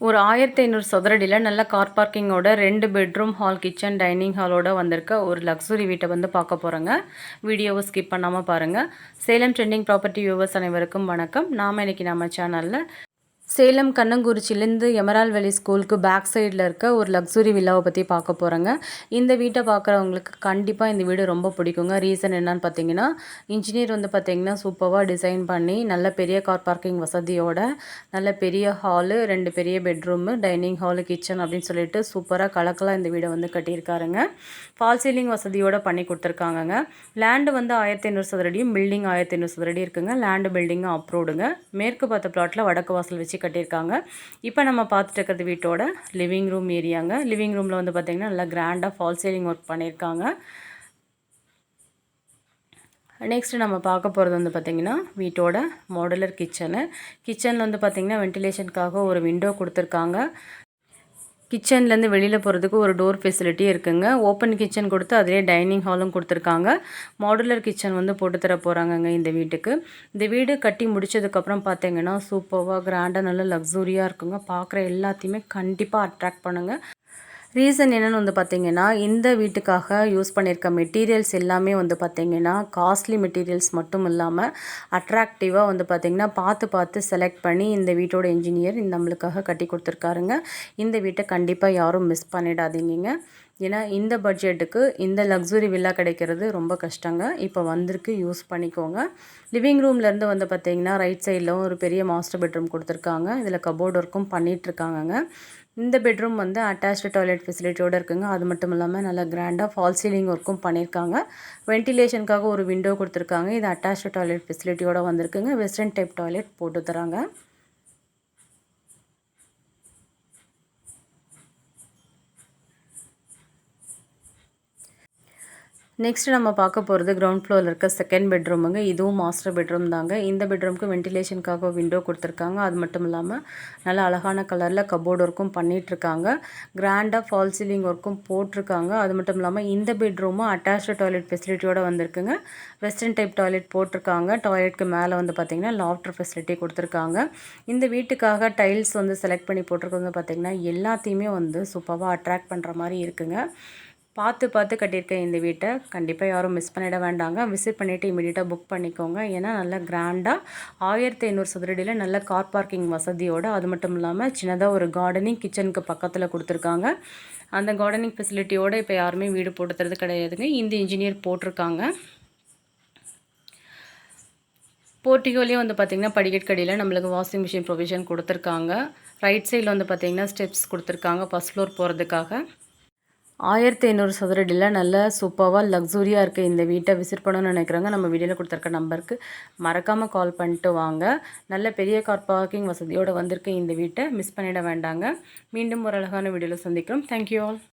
ஒரு 1500 சதுர அடியில நல்ல கார் பார்க்கிங்கோட 2 பெட்ரூம், ஹால், கிச்சன், டைனிங் ஹாலோட வந்திருக்க ஒரு லக்ஸுரி வீட்டை வந்து பார்க்க போகிறோங்க. வீடியோவை ஸ்கிப் பண்ணாமல் பாருங்கள். சேலம் ட்ரெண்டிங் ப்ராப்பர்ட்டி வியூவர்ஸ் அனைவருக்கும் வணக்கம். இன்றைக்கி நம்ம சேனலில் சேலம் கண்ணங்குறிச்சிலேருந்து எமரால்ட் வேலி ஸ்கூலுக்கு பேக் சைடில் இருக்க ஒரு லக்ஸுரி வில்லாவை பற்றி பார்க்க போகிறோங்க. இந்த வீட்டை பார்க்குறவங்களுக்கு கண்டிப்பாக இந்த வீடு ரொம்ப பிடிக்குங்க. ரீசன் என்னன்னு பார்த்தீங்கன்னா, இன்ஜினியர் வந்து பார்த்திங்கன்னா சூப்பராக டிசைன் பண்ணி நல்ல பெரிய கார் பார்க்கிங் வசதியோட நல்ல பெரிய ஹாலு, 2 பெரிய பெட்ரூமு, டைனிங் ஹாலு, கிச்சன் அப்படின்னு சொல்லிட்டு சூப்பராக கலக்கலாக இந்த வீடை வந்து கட்டியிருக்காருங்க. ஃபால் சீலிங் வசதியோடு பண்ணி கொடுத்துருக்காங்கங்க. லேண்டு வந்து 1500 சதுரடியும், பில்டிங் 1500 சதுரடி இருக்குங்க. லேண்டு பில்டிங்கும் அப்ரூவ்டுங்க. மேற்கு பார்த்த பிளாட்டில் வடக்கு வாசல் வச்சு கட்டியிருக்காங்க. இப்போ நம்ம பார்த்துட்டு இருக்கிறது வீட்டோட லிவிங் ரூம் ஏரியாங்க. லிவிங் ரூமில் வந்து பார்த்திங்கன்னா நல்லா கிராண்டாக ஃபால் சீலிங் ஒர்க் பண்ணியிருக்காங்க. நெக்ஸ்ட்டு நம்ம பார்க்க போகிறது வந்து பார்த்திங்கன்னா வீட்டோட மாடுலர் கிச்சனில் வந்து பார்த்திங்கன்னா வென்டிலேஷனுக்காக ஒரு விண்டோ கொடுத்துருக்காங்க. கிச்சன்லேருந்து வெளியில் போகிறதுக்கு ஒரு டோர் ஃபெசிலிட்டி இருக்குங்க. ஓப்பன் கிச்சன் கொடுத்து அதிலே டைனிங் ஹாலும் கொடுத்துருக்காங்க. மாடுலர் கிச்சன் வந்து போட்டு தர போகிறாங்கங்க இந்த வீட்டுக்கு. இந்த வீடு கட்டி முடித்ததுக்கப்புறம் பார்த்தீங்கன்னா சூப்பராக கிராண்டாக நல்லா லக்ஸூரியாக இருக்குங்க. பார்க்குற எல்லாத்தையுமே கண்டிப்பாக அட்ராக்ட் பண்ணுங்கள். ரீசன் என்னென்னு வந்து பார்த்திங்கன்னா, இந்த வீட்டுக்காக யூஸ் பண்ணியிருக்க மெட்டீரியல்ஸ் எல்லாமே வந்து பார்த்திங்கன்னா காஸ்ட்லி மெட்டீரியல்ஸ் மட்டும் இல்லாமல் அட்ராக்டிவாக வந்து பார்த்திங்கன்னா பார்த்து செலக்ட் பண்ணி இந்த வீட்டோட இன்ஜினியர் நம்மளுக்காக கட்டி கொடுத்துருக்காருங்க. இந்த வீட்டை கண்டிப்பாக யாரும் மிஸ் பண்ணிடாதீங்க. ஏன்னா இந்த பட்ஜெட்டுக்கு இந்த லக்ஸுரி வில்லா கிடைக்கிறது ரொம்ப கஷ்டங்க. இப்போ வந்திருக்கு, யூஸ் பண்ணிக்கோங்க. லிவிங் ரூம்லேருந்து வந்து பார்த்திங்கன்னா ரைட் சைடில் ஒரு பெரிய மாஸ்டர் பெட்ரூம் கொடுத்துருக்காங்க. இதில் கபோர்ட் ஒர்க்கும் பண்ணிகிட்ருக்காங்கங்க. இந்த பெட்ரூம் வந்து அட்டாச்டு டாய்லெட் ஃபெசிலிட்டியோடு இருக்குங்க. அது மட்டும் இல்லாமல் நல்லா கிராண்டாக ஃபால் சீலிங் ஒர்க்கும் பண்ணியிருக்காங்க. வென்டிலேஷனுக்காக ஒரு விண்டோ கொடுத்துருக்காங்க. இது அட்டாச்டு டாய்லெட் ஃபெசிலிட்டியோடு வந்திருக்குங்க. வெஸ்டர்ன் டைப் டாய்லெட் போட்டு தராங்க. நெக்ஸ்ட் நம்ம பார்க்க போகிறது கிரவுண்ட் ஃப்ளோரில் இருக்க செகண்ட் பெட்ரூமுங்க. இதுவும் மாஸ்டர் பெட்ரூம் தாங்க. இந்த பெட்ரூமுக்கு வென்டிலேஷனுக்காக விண்டோ கொடுத்துருக்காங்க. அது மட்டும் இல்லாமல் நல்ல அழகான கலரில் கபோர்ட் ஒர்க்கும் பண்ணிகிட்ருக்காங்க. கிராண்டாக ஃபால் சீலிங் ஒர்க்கும் போட்டிருக்காங்க. அது மட்டும் இல்லாமல் இந்த பெட்ரூமும் அட்டாச்டு டாய்லெட் ஃபெசிலிட்டியோடு வந்திருக்குங்க. வெஸ்டர்ன் டைப் டாய்லெட் போட்டிருக்காங்க. டாய்லெட்டுக்கு மேலே வந்து பார்த்திங்கன்னா லாஃப்டர் ஃபெசிலிட்டி கொடுத்துருக்காங்க. இந்த வீட்டுக்காக டைல்ஸ் வந்து செலக்ட் பண்ணி போட்டிருக்கிறது பார்த்திங்கன்னா எல்லாத்தையுமே வந்து சூப்பராக அட்ராக்ட் பண்ணுற மாதிரி இருக்குங்க. பார்த்து கட்டியிருக்க இந்த வீட்டை கண்டிப்பாக யாரும் மிஸ் பண்ணிட வேண்டாங்க. விசிட் பண்ணிவிட்டு இமீடியட்டாக புக் பண்ணிக்கோங்க. ஏன்னா நல்லா கிராண்டாக 1500 சதுரடியில் நல்ல கார் பார்க்கிங் வசதியோடு, அது மட்டும் இல்லாமல் சின்னதாக ஒரு கார்டனிங் கிச்சனுக்கு பக்கத்தில் கொடுத்துருக்காங்க. அந்த கார்டனிங் ஃபெசிலிட்டியோடு இப்போ யாருமே வீடு போட்டு தரது கிடையாதுங்க. இந்த இன்ஜினியர் போட்டிருக்காங்க. போர்ட்டிகோலேயும் வந்து பார்த்திங்கன்னா படிக்கட்டுக்கடியில் நம்மளுக்கு வாஷிங் மிஷின் ப்ரொவிஷன் கொடுத்துருக்காங்க. ரைட் சைடில் வந்து பார்த்திங்கன்னா ஸ்டெப்ஸ் கொடுத்துருக்காங்க ஃபஸ்ட் ஃப்ளோர் போகிறதுக்காக. 1500 சதுரடியில் நல்ல சூப்பராக லக்ஸூரியாக இருக்குது. இந்த வீட்டை விசிட் பண்ணணும்னு நினைக்கிறாங்க. நம்ம வீடியோவில் கொடுத்துருக்க நம்பருக்கு மறக்காமல் கால் பண்ணிட்டு வாங்க. நல்ல பெரிய கார் பார்க்கிங் வசதியோடு வந்திருக்கு. இந்த வீட்டை மிஸ் பண்ணிட வேண்டாங்க. மீண்டும் ஒரு அழகான வீடியோவில் சந்திக்கிறோம். Thank you all.